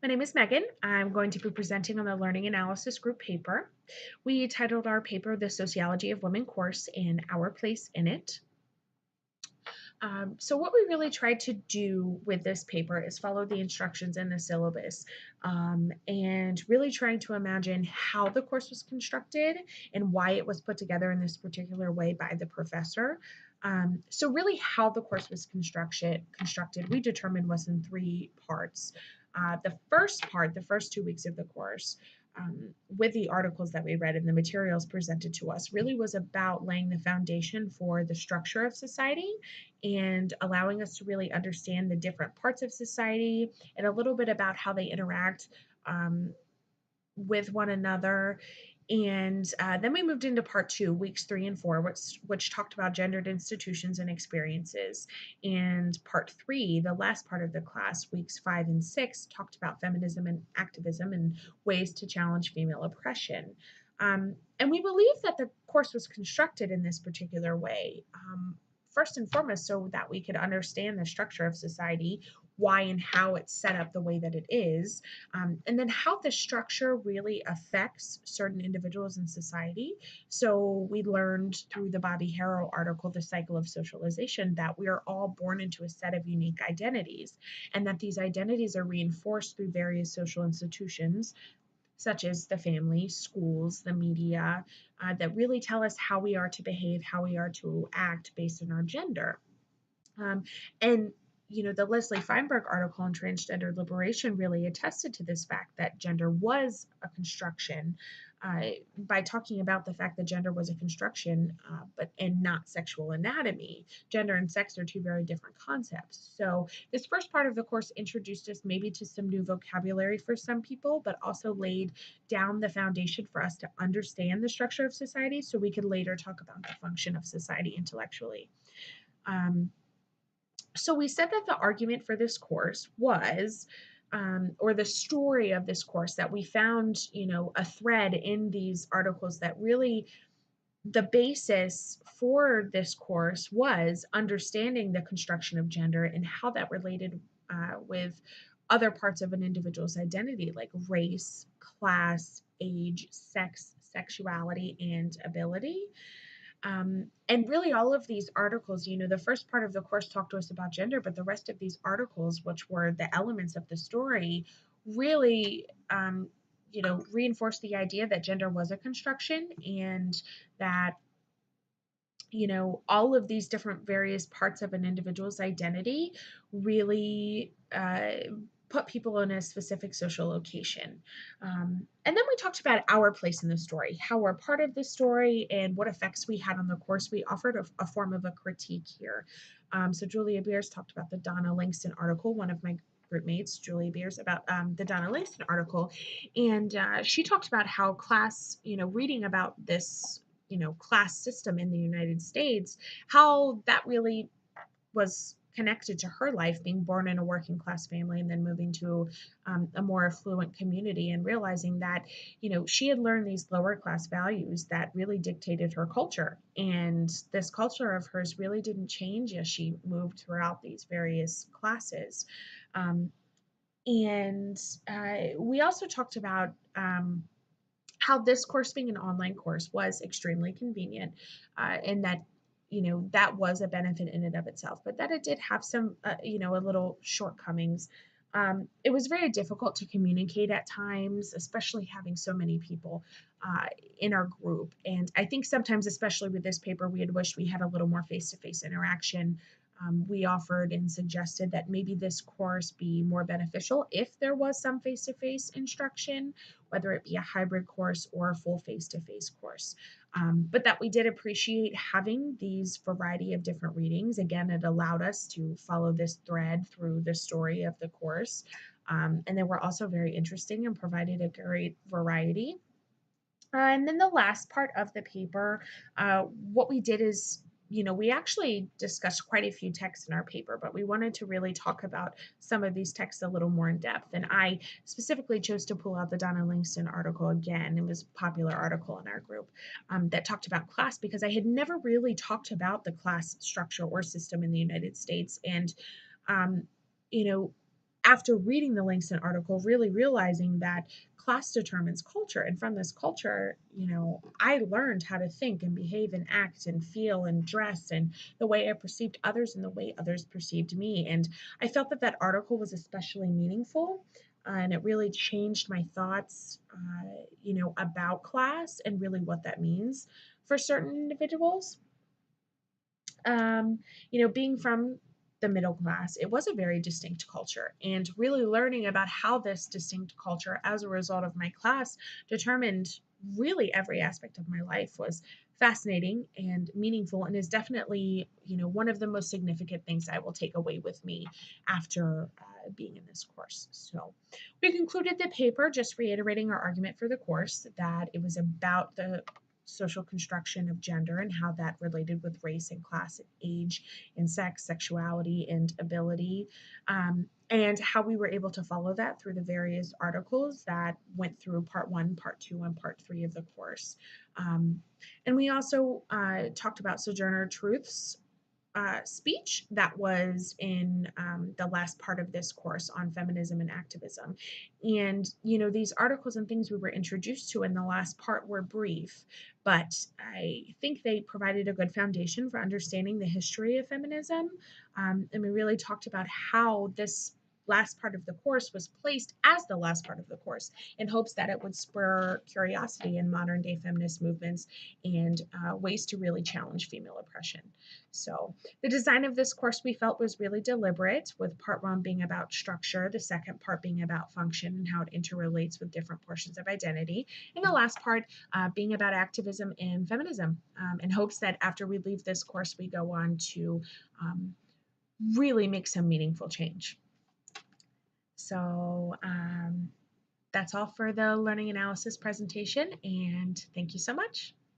My name is Megan. I'm going to be presenting on the Learning Analysis Group paper. We titled our paper The Sociology of Women course and Our Place in It. So what we really tried to do with this paper is follow the instructions in the syllabus and really trying to imagine how the course was constructed and why it was put together in this particular way by the professor. So really how the course was constructed, we determined was in three parts. The first part, the first 2 weeks of the course, with the articles that we read and the materials presented to us, really was about laying the foundation for the structure of society and allowing us to really understand the different parts of society and a little bit about how they interact um, with one another. And then we moved into part two, weeks 3 and 4, which talked about gendered institutions and experiences. And part three, the last part of the class, weeks 5 and 6, talked about feminism and activism and ways to challenge female oppression. And we believe that the course was constructed in this particular way. First and foremost, so that we could understand the structure of society, why and how it's set up the way that it is, and then how the structure really affects certain individuals in society. So we learned through the Bobby Harrow article, The Cycle of Socialization, that we are all born into a set of unique identities, and that these identities are reinforced through various social institutions such as the family, schools, the media, that really tell us how we are to behave, how we are to act based on our gender. And the Leslie Feinberg article on transgender liberation really attested to this fact that gender was a construction by talking about the fact that gender was a construction, and not sexual anatomy. Gender and sex are two very different concepts. So this first part of the course introduced us maybe to some new vocabulary for some people, but also laid down the foundation for us to understand the structure of society so we could later talk about the function of society intellectually. Um, so we said that the argument for this course was, or the story of this course, that we found, a thread in these articles that really the basis for this course was understanding the construction of gender and how that related with other parts of an individual's identity, like race, class, age, sex, sexuality, and ability. And really, all of these articles, the first part of the course talked to us about gender, but the rest of these articles, which were the elements of the story, really, reinforced the idea that gender was a construction and that, all of these different various parts of an individual's identity really put people in a specific social location. And then we talked about our place in the story, how we're part of the story, and what effects we had on the course. We offered a form of a critique here. So Julia Beers talked about the Donna Langston article, one of my group mates, Julia Beers, about the Donna Langston article. And she talked about how class, reading about this, class system in the United States, how that really was connected to her life, being born in a working class family and then moving to a more affluent community, and realizing that she had learned these lower class values that really dictated her culture, and this culture of hers really didn't change as she moved throughout these various classes. And we also talked about how this course, being an online course, was extremely convenient, and that that was a benefit in and of itself, but that it did have some a little shortcomings. It was very difficult to communicate at times, especially having so many people in our group, and I think sometimes, especially with this paper, we had wished we had a little more face-to-face interaction. We offered and suggested that maybe this course be more beneficial if there was some face-to-face instruction, whether it be a hybrid course or a full face-to-face course. But that we did appreciate having these variety of different readings. Again, it allowed us to follow this thread through the story of the course. And they were also very interesting and provided a great variety. And then the last part of the paper, what we did is, we actually discussed quite a few texts in our paper, but we wanted to really talk about some of these texts a little more in depth. And I specifically chose to pull out the Donna Langston article again. It was a popular article in our group that talked about class, because I had never really talked about the class structure or system in the United States. And, um, you know, after reading the Langston article, really realizing that class determines culture. And from this culture, I learned how to think and behave and act and feel and dress and the way I perceived others and the way others perceived me. And I felt that that article was especially meaningful. And it really changed my thoughts, about class and really what that means for certain individuals. um, being from the middle class, it was a very distinct culture, and really learning about how this distinct culture, as a result of my class, determined really every aspect of my life was fascinating and meaningful, and is definitely, one of the most significant things I will take away with me after being in this course. So we concluded the paper just reiterating our argument for the course, that it was about the social construction of gender and how that related with race and class and age and sex, sexuality, and ability, and how we were able to follow that through the various articles that went through part one, part two, and part three of the course. And we also talked about Sojourner Truth's speech that was in the last part of this course on feminism and activism. And, these articles and things we were introduced to in the last part were brief, but I think they provided a good foundation for understanding the history of feminism. And we really talked about how this last part of the course was placed as the last part of the course in hopes that it would spur curiosity in modern day feminist movements and ways to really challenge female oppression. So the design of this course we felt was really deliberate, with part one being about structure, the second part being about function and how it interrelates with different portions of identity, and the last part being about activism and feminism, in hopes that after we leave this course, we go on to really make some meaningful change. So that's all for the learning analysis presentation, and thank you so much.